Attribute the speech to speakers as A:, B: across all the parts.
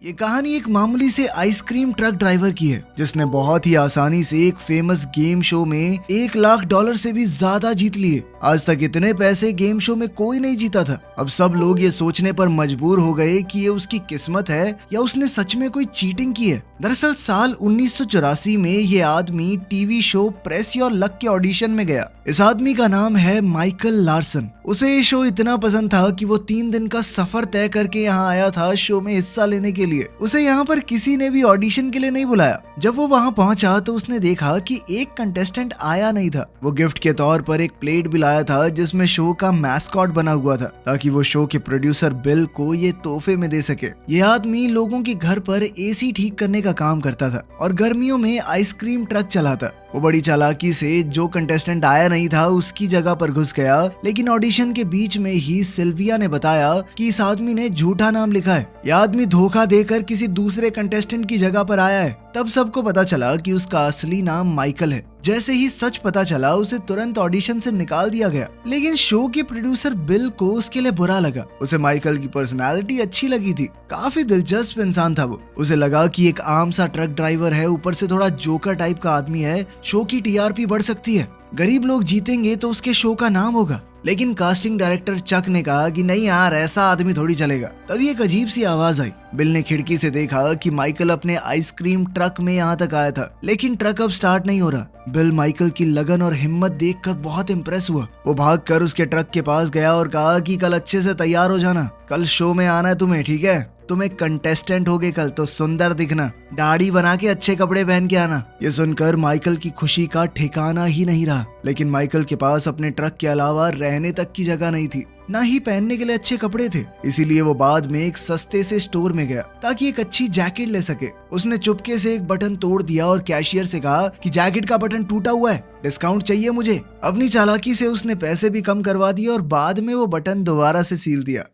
A: ये कहानी एक मामूली से आइसक्रीम ट्रक ड्राइवर की है जिसने बहुत ही आसानी से एक फेमस गेम शो में $1 लाख से भी ज्यादा जीत लिए। आज तक इतने पैसे गेम शो में कोई नहीं जीता था। अब सब लोग ये सोचने पर मजबूर हो गए कि ये उसकी किस्मत है या उसने सच में कोई चीटिंग की है। दरअसल साल 1984 में ये आदमी TV show press your luck के ऑडिशन में गया। इस आदमी का नाम है माइकल लार्सन। उसे ये शो इतना पसंद था कि वो 3 दिन का सफर तय करके यहाँ आया था शो में हिस्सा लेने के लिए। उसे यहाँ पर किसी ने भी ऑडिशन के लिए नहीं बुलाया। जब वो वहाँ पहुंचा तो उसने देखा कि एक कंटेस्टेंट आया नहीं था। वो गिफ्ट के तौर पर एक प्लेट भी लाया था जिसमें शो का मैस्कॉट बना हुआ था ताकि वो शो के प्रोड्यूसर बिल को ये तोहफे में दे सके। ये आदमी लोगों के घर पर एसी ठीक करने का काम करता था और गर्मियों में आइसक्रीम ट्रक चलाता। वो बड़ी चालाकी से जो कंटेस्टेंट आया नहीं था उसकी जगह पर घुस गया, लेकिन ऑडिशन के बीच में ही सिल्विया ने बताया कि इस आदमी ने झूठा नाम लिखा है। यह आदमी धोखा देकर किसी दूसरे कंटेस्टेंट की जगह पर आया है। तब सबको पता चला कि उसका असली नाम माइकल है। जैसे ही सच पता चला उसे तुरंत ऑडिशन से निकाल दिया गया, लेकिन शो के प्रोड्यूसर बिल को उसके लिए बुरा लगा। उसे माइकल की पर्सनालिटी अच्छी लगी थी, काफी दिलचस्प इंसान था वो। उसे लगा कि एक आम सा ट्रक ड्राइवर है, ऊपर से थोड़ा जोकर टाइप का आदमी है, शो की टीआरपी बढ़ सकती है, गरीब लोग जीतेंगे तो उसके शो का नाम होगा। लेकिन कास्टिंग डायरेक्टर चक ने कहा कि नहीं यार, ऐसा आदमी थोड़ी चलेगा। तभी एक अजीब सी आवाज आई। बिल ने खिड़की से देखा कि माइकल अपने आइसक्रीम ट्रक में यहाँ तक आया था, लेकिन ट्रक अब स्टार्ट नहीं हो रहा। बिल माइकल की लगन और हिम्मत देखकर बहुत इम्प्रेस हुआ। वो भागकर उसके ट्रक के पास गया और कहा कि कल अच्छे से तैयार हो जाना, कल शो में आना है तुम्हें, ठीक है? तुम एक कंटेस्टेंट होगे कल, तो सुंदर दिखना, दाढ़ी बना के अच्छे कपड़े पहन के आना। ये सुनकर माइकल की खुशी का ठिकाना ही नहीं रहा। लेकिन माइकल के पास अपने ट्रक के अलावा रहने तक की जगह नहीं थी, ना ही पहनने के लिए अच्छे कपड़े थे। इसीलिए वो बाद में एक सस्ते से स्टोर में गया ताकि एक अच्छी जैकेट ले सके। उसने चुपके से एक बटन तोड़ दिया और कैशियर से कहा कि जैकेट का बटन टूटा हुआ है, डिस्काउंट चाहिए मुझे। अपनी चालाकी से उसने पैसे भी कम करवा दिए और बाद में वो बटन दोबारा से सील दिया।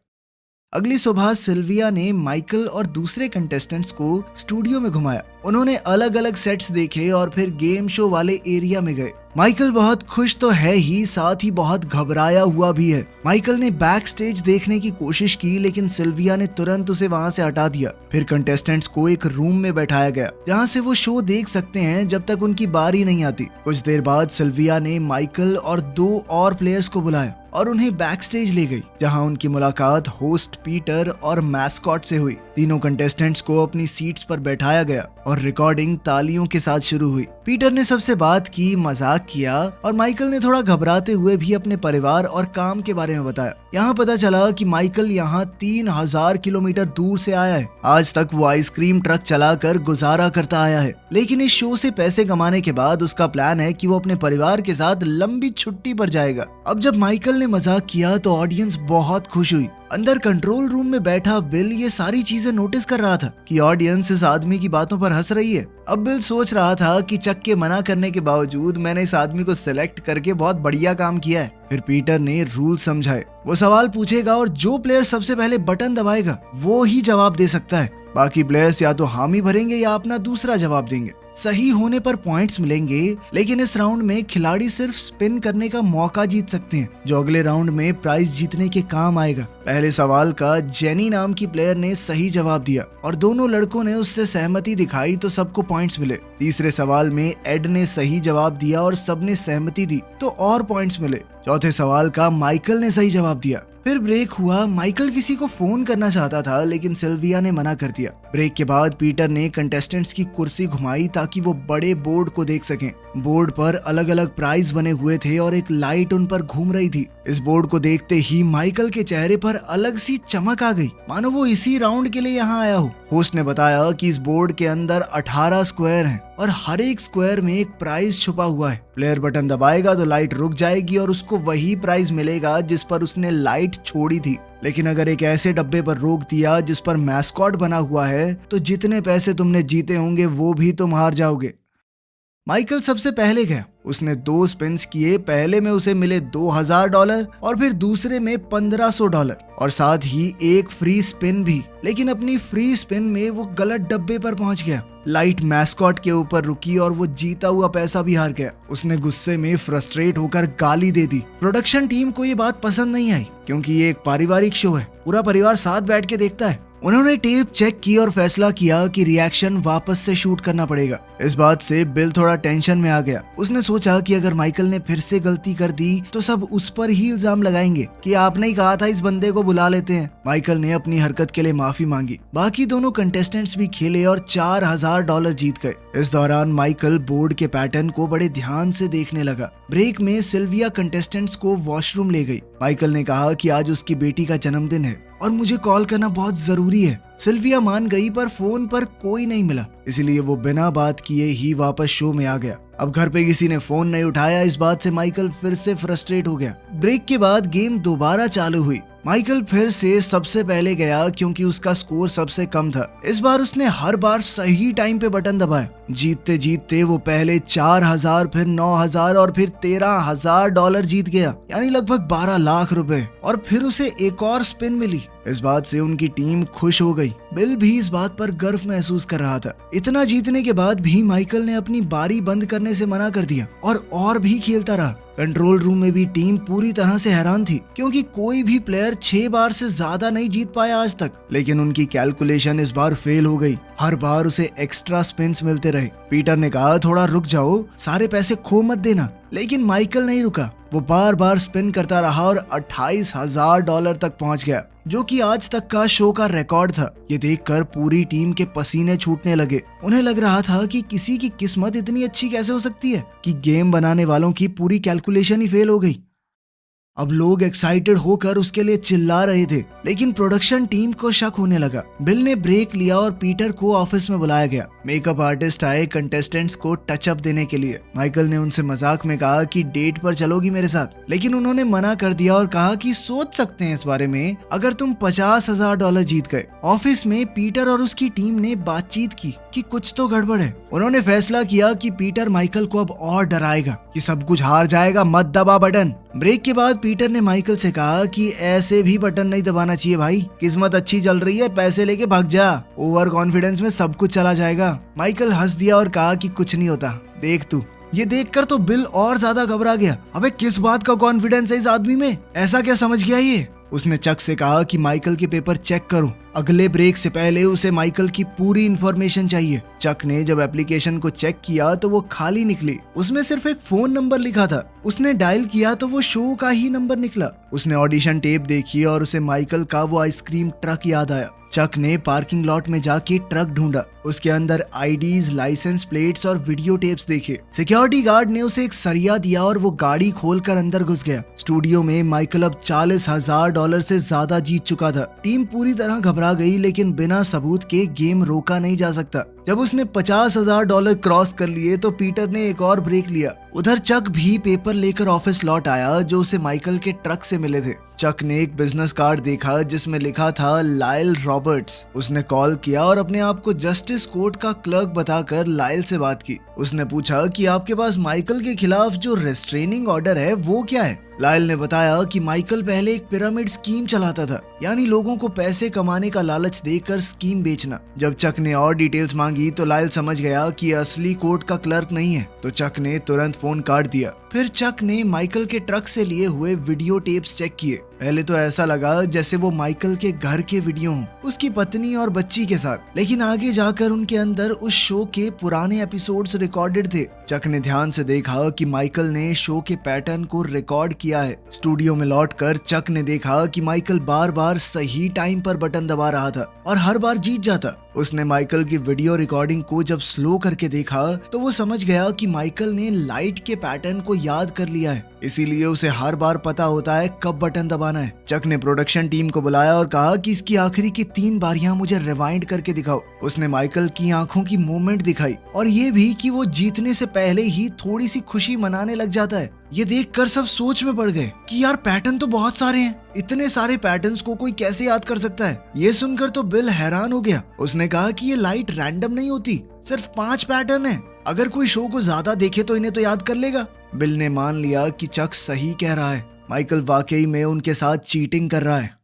A: अगली सुबह सिल्विया ने माइकल और दूसरे कंटेस्टेंट्स को स्टूडियो में घुमाया। उन्होंने अलग अलग सेट्स देखे और फिर गेम शो वाले एरिया में गए। माइकल बहुत खुश तो है ही, साथ ही बहुत घबराया हुआ भी है। माइकल ने बैक स्टेज देखने की कोशिश की, लेकिन सिल्विया ने तुरंत उसे वहां से हटा दिया। फिर कंटेस्टेंट्स को एक रूम में बैठाया गया जहां से वो शो देख सकते हैं जब तक उनकी बारी नहीं आती। कुछ देर बाद सिल्विया ने माइकल और 2 और प्लेयर्स को बुलाया और उन्हें बैक स्टेज ले गई, जहां उनकी मुलाकात होस्ट पीटर और मैस्कॉट से हुई। तीनों कंटेस्टेंट्स को अपनी सीट्स पर बैठाया गया और रिकॉर्डिंग तालियों के साथ शुरू हुई। पीटर ने सबसे बात की, मजाक किया और माइकल ने थोड़ा घबराते हुए भी अपने परिवार और काम के बारे में बताया। यहाँ पता चला कि माइकल यहाँ 3000 किलोमीटर दूर से आया है। आज तक वो आइसक्रीम ट्रक चलाकर गुजारा करता आया है, लेकिन इस शो से पैसे कमाने के बाद उसका प्लान है कि वो अपने परिवार के साथ लंबी छुट्टी पर जाएगा। अब जब माइकल ने मजाक किया तो ऑडियंस बहुत खुश हुई। अंदर कंट्रोल रूम में बैठा बिल ये सारी चीजें नोटिस कर रहा था कि ऑडियंस इस आदमी की बातों पर हंस रही है। अब बिल सोच रहा था कि चक के मना करने के बावजूद मैंने इस आदमी को सिलेक्ट करके बहुत बढ़िया काम किया है। फिर पीटर ने रूल समझाए। वो सवाल पूछेगा और जो प्लेयर सबसे पहले बटन दबाएगा वो ही जवाब दे सकता है। बाकी प्लेयर्स या तो हामी भरेंगे या अपना दूसरा जवाब देंगे। सही होने पर पॉइंट्स मिलेंगे, लेकिन इस राउंड में खिलाड़ी सिर्फ स्पिन करने का मौका जीत सकते हैं, जो अगले राउंड में प्राइज जीतने के काम आएगा। पहले सवाल का जेनी नाम की प्लेयर ने सही जवाब दिया और दोनों लड़कों ने उससे सहमति दिखाई तो सबको पॉइंट्स मिले। तीसरे सवाल में एड ने सही जवाब दिया और सबने सहमति दी तो और पॉइंट्स मिले। चौथे सवाल का माइकल ने सही जवाब दिया। फिर ब्रेक हुआ। माइकल किसी को फोन करना चाहता था, लेकिन सिल्विया ने मना कर दिया। ब्रेक के बाद पीटर ने कंटेस्टेंट्स की कुर्सी घुमाई ताकि वो बड़े बोर्ड को देख सकें। बोर्ड पर अलग अलग प्राइज बने हुए थे और एक लाइट उन पर घूम रही थी। इस बोर्ड को देखते ही माइकल के चेहरे पर अलग सी चमक आ गई, मानो वो इसी राउंड के लिए यहाँ आया हो। होस्ट ने बताया कि इस बोर्ड के अंदर 18 स्क्वायर हैं और हर एक स्क्वायर में एक प्राइज छुपा हुआ है। प्लेयर बटन दबाएगा तो लाइट रुक जाएगी और उसको वही प्राइज मिलेगा जिस पर उसने लाइट छोड़ी थी। लेकिन अगर एक ऐसे डब्बे पर रोक दिया जिस पर मैस्कॉट बना हुआ है तो जितने पैसे तुमने जीते होंगे वो भी तुम हार जाओगे। माइकल सबसे पहले गया। उसने 2 स्पिन्स किए। पहले में उसे मिले $2000 और फिर दूसरे में $1500 और साथ ही एक फ्री स्पिन भी। लेकिन अपनी फ्री स्पिन में वो गलत डब्बे पर पहुंच गया। लाइट मैस्कॉट के ऊपर रुकी और वो जीता हुआ पैसा भी हार गया। उसने गुस्से में फ्रस्ट्रेट होकर गाली दे दी। प्रोडक्शन टीम को ये बात पसंद नहीं आई क्योंकि ये एक पारिवारिक शो है, पूरा परिवार साथ बैठ के देखता है। उन्होंने टेप चेक की और फैसला किया कि रिएक्शन वापस से शूट करना पड़ेगा। इस बात से बिल थोड़ा टेंशन में आ गया। उसने सोचा कि अगर माइकल ने फिर से गलती कर दी तो सब उस पर ही इल्जाम लगाएंगे कि आपने ही कहा था इस बंदे को बुला लेते हैं। माइकल ने अपनी हरकत के लिए माफी मांगी। बाकी दोनों कंटेस्टेंट्स भी खेले और $4000 जीत गए। इस दौरान माइकल बोर्ड के पैटर्न को बड़े ध्यान से देखने लगा। ब्रेक में सिल्विया कंटेस्टेंट्स को वॉशरूम ले गई। माइकल ने कहा कि आज उसकी बेटी का जन्मदिन है और मुझे कॉल करना बहुत जरूरी है। सिल्विया मान गई पर फोन पर कोई नहीं मिला, इसलिए वो बिना बात किए ही वापस शो में आ गया। अब घर पे किसी ने फोन नहीं उठाया। इस बात से माइकल फिर से फ्रस्ट्रेट हो गया। ब्रेक के बाद गेम दोबारा चालू हुई। माइकल फिर से सबसे पहले गया क्योंकि उसका स्कोर सबसे कम था। इस बार उसने हर बार सही टाइम पे बटन दबाया। जीतते जीतते वो पहले 4000, फिर 9000 और फिर $13,000 जीत गया, यानी लगभग 12 लाख रुपए। और फिर उसे एक और स्पिन मिली। इस बात से उनकी टीम खुश हो गई। बिल भी इस बात पर गर्व महसूस कर रहा था। इतना जीतने के बाद भी माइकल ने अपनी बारी बंद करने से मना कर दिया और भी खेलता रहा। कंट्रोल रूम में भी टीम पूरी तरह से हैरान थी क्योंकि कोई भी प्लेयर 6 बार से ज्यादा नहीं जीत पाया आज तक। लेकिन उनकी कैलकुलेशन इस बार फेल हो गई। हर बार उसे एक्स्ट्रा स्पिन्स मिलते रहे। पीटर ने कहा थोड़ा रुक जाओ, सारे पैसे खो मत देना। लेकिन माइकल नहीं रुका। वो बार बार स्पिन करता रहा और $28,000 तक पहुंच गया, जो कि आज तक का शो का रिकॉर्ड था। ये देखकर पूरी टीम के पसीने छूटने लगे। उन्हें लग रहा था कि किसी की किस्मत इतनी अच्छी कैसे हो सकती है कि गेम बनाने वालों की पूरी कैलकुलेशन ही फेल हो गई। अब लोग एक्साइटेड होकर उसके लिए चिल्ला रहे थे, लेकिन प्रोडक्शन टीम को शक होने लगा। बिल ने ब्रेक लिया और पीटर को ऑफिस में बुलाया गया। मेकअप आर्टिस्ट आए कंटेस्टेंट्स को टचअप देने के लिए। माइकल ने उनसे मजाक में कहा कि डेट पर चलोगी मेरे साथ, लेकिन उन्होंने मना कर दिया और कहा कि सोच सकते हैं इस बारे में अगर तुम $50,000 जीत गए। ऑफिस में पीटर और उसकी टीम ने बातचीत की कि कुछ तो गड़बड़ है। उन्होंने फैसला किया कि पीटर माइकल को अब और डराएगा कि सब कुछ हार जाएगा, मत दबा बटन। ब्रेक के बाद पीटर ने माइकल से कहा कि ऐसे भी बटन नहीं दबाना चाहिए भाई, किस्मत अच्छी चल रही है, पैसे लेके भाग जा, ओवर कॉन्फिडेंस में सब कुछ चला जाएगा। माइकल हंस दिया और कहा कि कुछ नहीं होता, देख तू। ये देखकर तो बिल और ज्यादा घबरा गया। अबे किस बात का कॉन्फिडेंस है इस आदमी में, ऐसा क्या समझ गया ये। उसने चक से कहा कि माइकल के पेपर चेक करो, अगले ब्रेक से पहले उसे माइकल की पूरी इंफॉर्मेशन चाहिए। चक ने जब एप्लीकेशन को चेक किया तो वो खाली निकली। उसमें सिर्फ एक फोन नंबर लिखा था। उसने डायल किया तो वो शो का ही नंबर निकला। उसने ऑडिशन टेप देखी और उसे माइकल का वो आइसक्रीम ट्रक याद आया। चक ने पार्किंग लॉट में जाके ट्रक ढूंढा। उसके अंदर आईडीज, लाइसेंस प्लेट्स और वीडियो टेप्स देखे। सिक्योरिटी गार्ड ने उसे एक सरिया दिया और वो गाड़ी खोलकर अंदर घुस गया। स्टूडियो में माइकल अब $40,000 से ज्यादा जीत चुका था। टीम पूरी तरह घबरा गई, लेकिन बिना सबूत के गेम रोका नहीं जा सकता। जब उसने $50,000 क्रॉस कर लिए तो पीटर ने एक और ब्रेक लिया। उधर चक भी पेपर लेकर ऑफिस लौट आया जो उसे माइकल के ट्रक से मिले थे। चक ने एक बिजनेस कार्ड देखा जिसमें लिखा था लाइल रॉबर्ट्स। उसने कॉल किया और अपने आप को जस्टिस कोर्ट का क्लर्क बताकर लाइल से बात की। उसने पूछा कि आपके पास माइकल के खिलाफ जो रेस्ट्रेनिंग ऑर्डर है वो क्या है। लाइल ने बताया कि माइकल पहले एक पिरामिड स्कीम चलाता था, यानी लोगों को पैसे कमाने का लालच देकर स्कीम बेचना। जब चक ने और डिटेल्स मांगी तो लाइल समझ गया कि असली कोर्ट का क्लर्क नहीं है, तो चक ने तुरंत फोन काट दिया। फिर चक ने माइकल के ट्रक से लिए हुए वीडियो टेप्स चेक किए। पहले तो ऐसा लगा जैसे वो माइकल के घर के वीडियो हों, उसकी पत्नी और बच्ची के साथ, लेकिन आगे जाकर उनके अंदर उस शो के पुराने एपिसोड्स रिकॉर्डेड थे। चक ने ध्यान से देखा कि माइकल ने शो के पैटर्न को रिकॉर्ड किया है। स्टूडियो में लौटकर चक ने देखा कि माइकल बार बार सही टाइम पर बटन दबा रहा था और हर बार जीत जाता। उसने माइकल की वीडियो रिकॉर्डिंग को जब स्लो करके देखा तो वो समझ गया कि माइकल ने लाइट के पैटर्न को याद कर लिया है, इसीलिए उसे हर बार पता होता है कब बटन दबाना है। चक ने प्रोडक्शन टीम को बुलाया और कहा कि इसकी आखिरी की 3 बारियां मुझे रिवाइंड करके दिखाओ। उसने माइकल की आंखों की मूवमेंट दिखाई और ये भी कि वो जीतने से पहले ही थोड़ी सी खुशी मनाने लग जाता है। ये देखकर सब सोच में पड़ गए कि यार पैटर्न तो बहुत सारे हैं, इतने सारे पैटर्न्स को कोई कैसे याद कर सकता है। ये सुनकर तो बिल हैरान हो गया। उसने कहा कि ये लाइट रैंडम नहीं होती, सिर्फ 5 पैटर्न है, अगर कोई शो को ज्यादा देखे तो इन्हें तो याद कर लेगा। बिल ने मान लिया कि चक सही कह रहा है, माइकल वाकई में उनके साथ चीटिंग कर रहा है।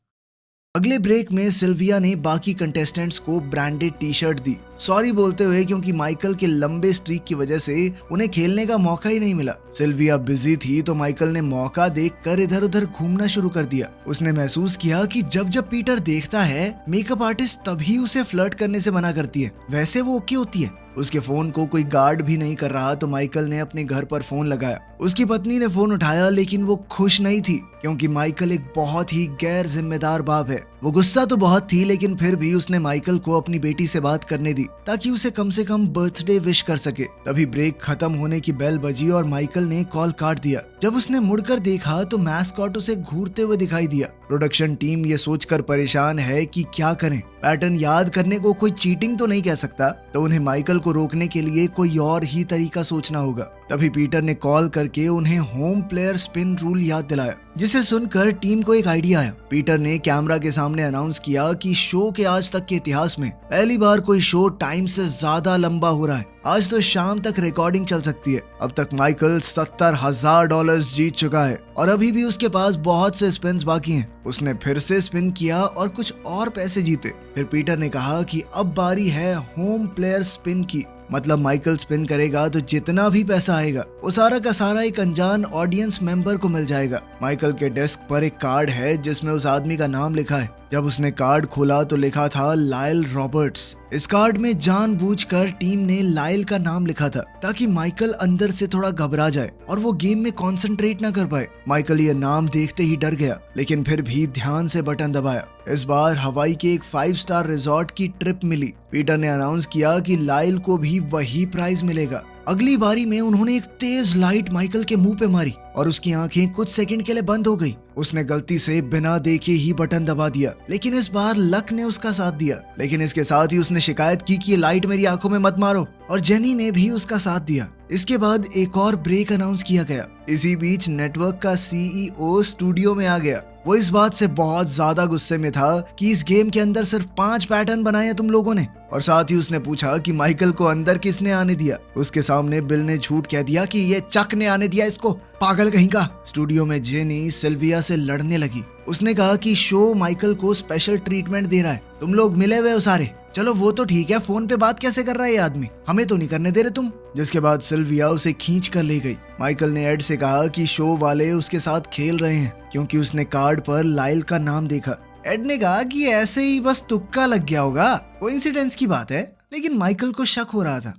A: अगले ब्रेक में सिल्विया ने बाकी कंटेस्टेंट्स को ब्रांडेड टी शर्ट दी। सॉरी बोलते हुए, क्योंकि माइकल के लंबे स्ट्रीक की वजह से उन्हें खेलने का मौका ही नहीं मिला। सिल्विया बिजी थी तो माइकल ने मौका देखकर इधर उधर घूमना शुरू कर दिया। उसने महसूस किया कि जब जब पीटर देखता है मेकअप आर्टिस्ट तभी उसे फ्लर्ट करने से मना करती है, वैसे वो ओके होती है। उसके फोन को कोई गार्ड भी नहीं कर रहा तो माइकल ने अपने घर पर फोन लगाया। उसकी पत्नी ने फोन उठाया लेकिन वो खुश नहीं थी, क्योंकि माइकल एक बहुत ही गैर जिम्मेदार बाप है। वो गुस्सा तो बहुत थी, लेकिन फिर भी उसने माइकल को अपनी बेटी से बात करने दी ताकि उसे कम से कम बर्थडे विश कर सके। तभी ब्रेक खत्म होने की बेल बजी और माइकल ने कॉल काट दिया। जब उसने मुड़कर देखा तो मैस्कॉट उसे घूरते हुए दिखाई दिया। प्रोडक्शन टीम ये सोचकर परेशान है कि क्या करें। पैटर्न याद करने को कोई चीटिंग तो नहीं कह सकता, तो उन्हें माइकल को रोकने के लिए कोई और ही तरीका सोचना होगा। तभी पीटर ने कॉल करके उन्हें होम प्लेयर स्पिन रूल याद दिलाया, जिसे सुनकर टीम को एक आइडिया आया। पीटर ने कैमरा के सामने अनाउंस किया कि शो के आज तक के इतिहास में पहली बार कोई शो टाइम से ज्यादा लंबा हो रहा है। आज तो शाम तक रिकॉर्डिंग चल सकती है। अब तक माइकल $70,000 जीत चुका है और अभी भी उसके पास बहुत से स्पिन्स बाकी हैं। उसने फिर से स्पिन किया और कुछ और पैसे जीते। फिर पीटर ने कहा कि अब बारी है होम प्लेयर स्पिन की, मतलब माइकल स्पिन करेगा तो जितना भी पैसा आएगा वो सारा का सारा एक अनजान ऑडियंस मेंबर को मिल जाएगा। माइकल के डेस्क पर एक कार्ड है जिसमें उस आदमी का नाम लिखा है। जब उसने कार्ड खोला तो लिखा था लाइल रॉबर्ट्स। इस कार्ड में जानबूझकर टीम ने लाइल का नाम लिखा था ताकि माइकल अंदर से थोड़ा घबरा जाए और वो गेम में कंसंट्रेट ना कर पाए। माइकल ये नाम देखते ही डर गया, लेकिन फिर भी ध्यान से बटन दबाया। इस बार हवाई के एक 5 स्टार रिजॉर्ट की ट्रिप मिली। पीटर ने अनाउंस किया कि लाइल को भी वही प्राइज मिलेगा। अगली बारी में उन्होंने एक तेज लाइट माइकल के मुंह पे मारी और उसकी आंखें कुछ सेकंड के लिए बंद हो गई। उसने गलती से बिना देखे ही बटन दबा दिया, लेकिन इस बार लक ने उसका साथ दिया। लेकिन इसके साथ ही उसने शिकायत की कि ये लाइट मेरी आंखों में मत मारो, और जेनी ने भी उसका साथ दिया। इसके बाद एक और ब्रेक अनाउंस किया गया। इसी बीच नेटवर्क का सीईओ स्टूडियो में आ गया। वो इस बात से बहुत ज्यादा गुस्से में था कि इस गेम के अंदर सिर्फ 5 पैटर्न बनाए हैं तुम लोगों ने, और साथ ही उसने पूछा कि माइकल को अंदर किसने आने दिया। उसके सामने बिल ने झूठ कह दिया कि ये चक ने आने दिया इसको, पागल कहीं का। स्टूडियो में जेनी सिल्विया से लड़ने लगी। उसने कहा कि शो माइकल को स्पेशल ट्रीटमेंट दे रहा है, तुम लोग मिले हुए हो सारे। चलो वो तो ठीक है, फोन पे बात कैसे कर रहा है ये आदमी, हमें तो नहीं करने दे रहे तुम। जिसके बाद सिल्विया उसे खींच कर ले गई। माइकल ने एड से कहा कि शो वाले उसके साथ खेल रहे हैं, क्योंकि उसने कार्ड पर लाइल का नाम देखा। एड ने कहा कि ऐसे ही बस तुक्का लग गया होगा, कोइंसिडेंस की बात है, लेकिन माइकल को शक हो रहा था।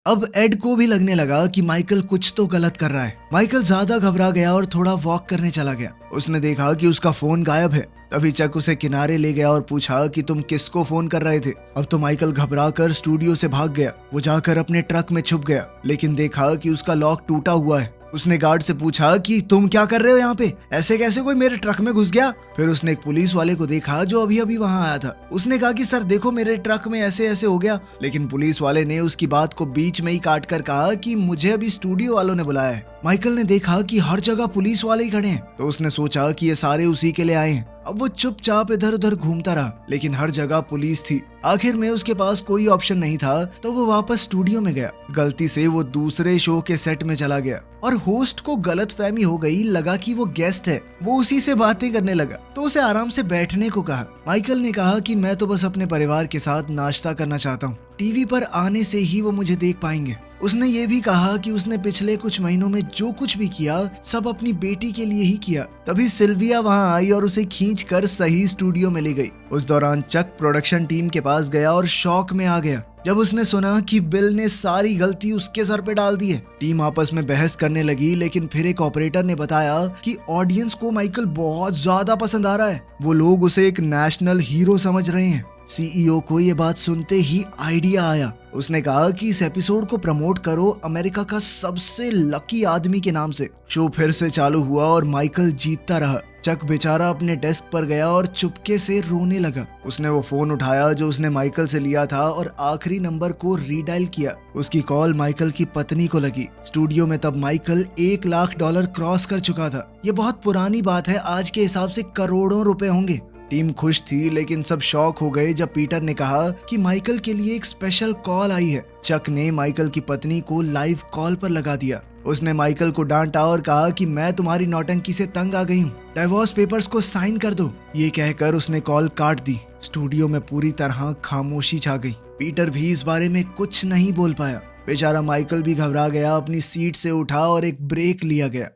A: अब एड को भी लगने लगा कि माइकल कुछ तो गलत कर रहा है। माइकल ज्यादा घबरा गया और थोड़ा वॉक करने चला गया। उसने देखा कि उसका फोन गायब है। तभी चक उसे किनारे ले गया और पूछा कि तुम किसको फोन कर रहे थे। अब तो माइकल घबराकर स्टूडियो से भाग गया। वो जाकर अपने ट्रक में छुप गया, लेकिन देखा कि उसका लॉक टूटा हुआ है। उसने गार्ड से पूछा कि तुम क्या कर रहे हो यहाँ पे, ऐसे कैसे कोई मेरे ट्रक में घुस गया। फिर उसने एक पुलिस वाले को देखा जो अभी अभी वहाँ आया था। उसने कहा कि सर देखो मेरे ट्रक में ऐसे ऐसे हो गया, लेकिन पुलिस वाले ने उसकी बात को बीच में ही काट कर कहा कि मुझे अभी स्टूडियो वालों ने बुलाया है। माइकल ने देखा कि हर जगह पुलिस वाले ही खड़े हैं, तो उसने सोचा कि ये सारे उसी के लिए आए हैं। अब वो चुपचाप इधर उधर घूमता रहा, लेकिन हर जगह पुलिस थी। आखिर में उसके पास कोई ऑप्शन नहीं था, तो वो वापस स्टूडियो में गया। गलती से वो दूसरे शो के सेट में चला गया और होस्ट को गलतफहमी हो गई, लगा कि वो गेस्ट है। वो उसी से बातें करने लगा, तो उसे आराम से बैठने को कहा। माइकल ने कहा कि मैं तो बस अपने परिवार के साथ नाश्ता करना चाहता हूँ, टीवी पर आने से ही वो मुझे देख पाएंगे। उसने ये भी कहा कि उसने पिछले कुछ महीनों में जो कुछ भी किया सब अपनी बेटी के लिए ही किया। तभी सिल्विया वहां आई और उसे खींचकर सही स्टूडियो में ले गई। उस दौरान चक प्रोडक्शन टीम के पास गया और शॉक में आ गया जब उसने सुना कि बिल ने सारी गलती उसके सर पे डाल दी है। टीम आपस में बहस करने लगी, लेकिन फिर एक ऑपरेटर ने बताया कि ऑडियंस को माइकल बहुत ज्यादा पसंद आ रहा है। वो लोग उसे एक नेशनल हीरो समझ रहे हैं। सीईओ को ये बात सुनते ही आइडिया आया। उसने कहा कि इस एपिसोड को प्रमोट करो अमेरिका का सबसे लकी आदमी के नाम से। शो फिर से चालू हुआ और माइकल जीतता रहा। चक बेचारा अपने डेस्क पर गया और चुपके से रोने लगा। उसने वो फोन उठाया जो उसने माइकल से लिया था और आखिरी नंबर को रीडायल किया। उसकी कॉल माइकल की पत्नी को लगी। स्टूडियो में तब माइकल $1 लाख क्रॉस कर चुका था। ये बहुत पुरानी बात है, आज के हिसाब से करोड़ों रुपए होंगे। टीम खुश थी, लेकिन सब शॉक हो गए जब पीटर ने कहा कि माइकल के लिए एक स्पेशल कॉल आई है। चक ने माइकल की पत्नी को लाइव कॉल पर लगा दिया। उसने माइकल को डांटा और कहा कि मैं तुम्हारी नौटंकी से तंग आ गई हूँ, डिवोर्स पेपर्स को साइन कर दो। ये कहकर उसने कॉल काट दी। स्टूडियो में पूरी तरह खामोशी छा गई। पीटर भी इस बारे में कुछ नहीं बोल पाया। बेचारा माइकल भी घबरा गया, अपनी सीट से उठा और एक ब्रेक लिया गया।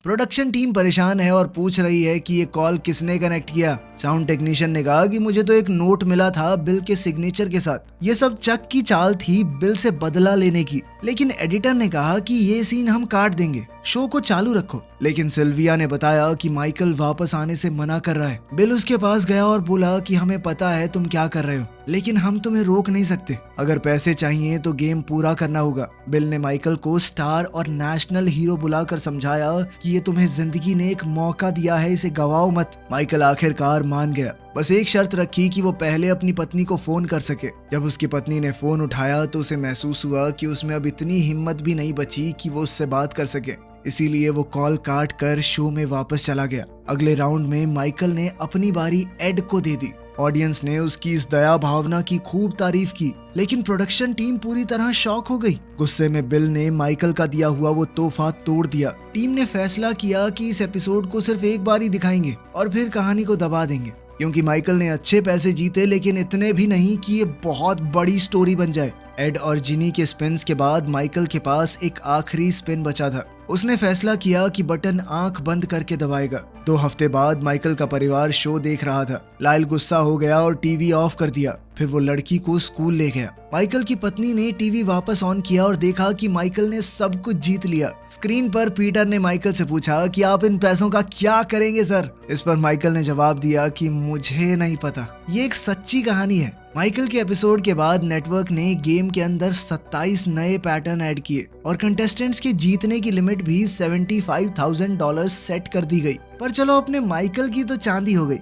A: प्रोडक्शन टीम परेशान है और पूछ रही है कि ये कॉल किसने कनेक्ट किया। साउंड टेक्नीशियन ने कहा कि मुझे तो एक नोट मिला था बिल के सिग्नेचर के साथ। ये सब चक की चाल थी बिल से बदला लेने की। लेकिन एडिटर ने कहा कि ये सीन हम काट देंगे, शो को चालू रखो। लेकिन सिल्विया ने बताया कि माइकल वापस आने से मना कर रहा है। बिल उसके पास गया और बोला कि हमें पता है तुम क्या कर रहे हो, लेकिन हम तुम्हें रोक नहीं सकते। अगर पैसे चाहिए तो गेम पूरा करना होगा। बिल ने माइकल को स्टार और नेशनल हीरो बुलाकर समझाया कि ये तुम्हें जिंदगी ने एक मौका दिया है, इसे गवाओ मत। माइकल आखिरकार मान गया। बस एक शर्त रखी कि वो पहले अपनी पत्नी को फोन कर सके। जब उसकी पत्नी ने फोन उठाया तो उसे महसूस हुआ कि उसमें अब इतनी हिम्मत भी नहीं बची कि वो उससे बात कर सके। इसीलिए वो कॉल काट कर शो में वापस चला गया। अगले राउंड में माइकल ने अपनी बारी एड को दे दी। ऑडियंस ने उसकी इस दया भावना की खूब तारीफ की, लेकिन प्रोडक्शन टीम पूरी तरह शॉक हो गई। गुस्से में बिल ने माइकल का दिया हुआ वो तोहफा तोड़ दिया। टीम ने फैसला किया कि इस एपिसोड को सिर्फ एक बार ही दिखाएंगे और फिर कहानी को दबा देंगे, क्योंकि माइकल ने अच्छे पैसे जीते, लेकिन इतने भी नहीं कि ये बहुत बड़ी स्टोरी बन जाए। एड और जिनी के स्पिन्स के बाद माइकल के पास एक आखिरी स्पिन बचा था। उसने फैसला किया कि बटन आंख बंद करके दबाएगा। 2 हफ्ते बाद माइकल का परिवार शो देख रहा था। लाइल गुस्सा हो गया और टीवी ऑफ कर दिया। फिर वो लड़की को स्कूल ले गया। माइकल की पत्नी ने टीवी वापस ऑन किया और देखा कि माइकल ने सब कुछ जीत लिया। स्क्रीन पर पीटर ने माइकल से पूछा कि आप इन पैसों का क्या करेंगे सर? इस पर माइकल ने जवाब दिया कि मुझे नहीं पता। ये एक सच्ची कहानी है। माइकल के एपिसोड के बाद नेटवर्क ने गेम के अंदर 27 नए पैटर्न ऐड किए और कंटेस्टेंट्स के जीतने की लिमिट भी $75,000 सेट कर दी गई। पर चलो, अपने माइकल की तो चांदी हो गई।